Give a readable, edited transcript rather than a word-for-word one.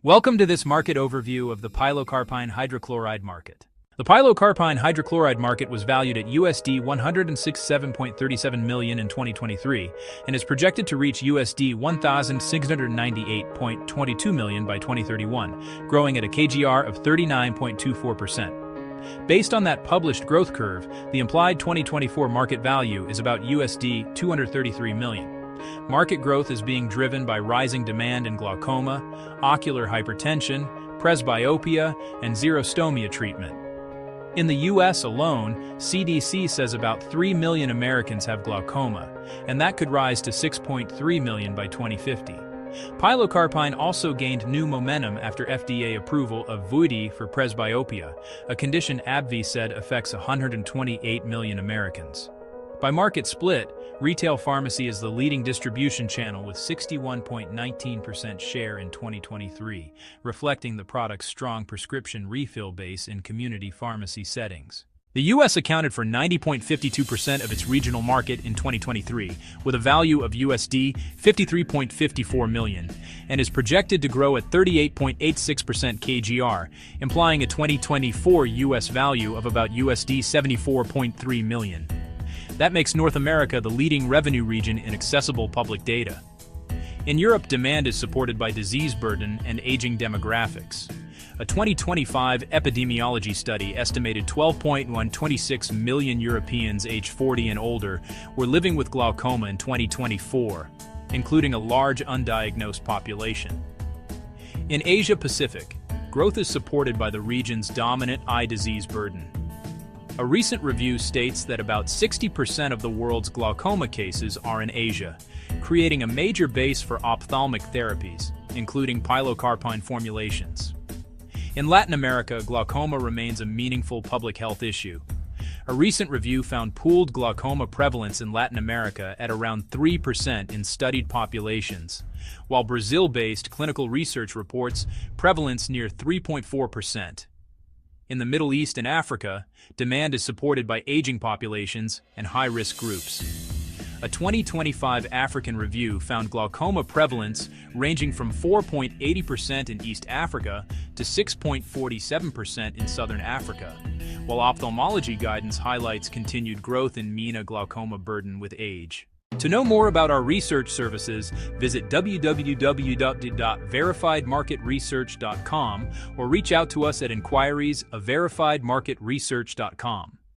Welcome to this market overview of the pilocarpine hydrochloride market. The pilocarpine hydrochloride market was valued at USD 167.37 million in 2023 and is projected to reach USD 1,698.22 million by 2031, growing at a CAGR of 39.24%. Based on that published growth curve, the implied 2024 market value is about USD 233 million. Market growth is being driven by rising demand in glaucoma, ocular hypertension, presbyopia, and xerostomia treatment. In the U.S. alone, CDC says about 3 million Americans have glaucoma, and that could rise to 6.3 million by 2050. Pilocarpine also gained new momentum after FDA approval of Vuity for presbyopia, a condition AbbVie said affects 128 million Americans. By market split, retail pharmacy is the leading distribution channel with 61.19% share in 2023, reflecting the product's strong prescription refill base in community pharmacy settings. The U.S. accounted for 90.52% of its regional market in 2023, with a value of USD 53.54 million, and is projected to grow at 38.86% CAGR, implying a 2024 U.S. value of about USD 74.3 million. That makes North America the leading revenue region in accessible public data. In Europe, demand is supported by disease burden and aging demographics. A 2025 epidemiology study estimated 12.126 million Europeans aged 40 and older were living with glaucoma in 2024, including a large undiagnosed population. In Asia-Pacific, growth is supported by the region's dominant eye disease burden. A recent review states that about 60% of the world's glaucoma cases are in Asia, creating a major base for ophthalmic therapies, including pilocarpine formulations. In Latin America, glaucoma remains a meaningful public health issue. A recent review found pooled glaucoma prevalence in Latin America at around 3% in studied populations, while Brazil-based clinical research reports prevalence near 3.4%. In the Middle East and Africa, demand is supported by aging populations and high-risk groups. A 2025 African review found glaucoma prevalence ranging from 4.80% in East Africa to 6.47% in Southern Africa, while ophthalmology guidance highlights continued growth in MENA glaucoma burden with age. To know more about our research services, visit www.verifiedmarketresearch.com or reach out to us at inquiries@verifiedmarketresearch.com.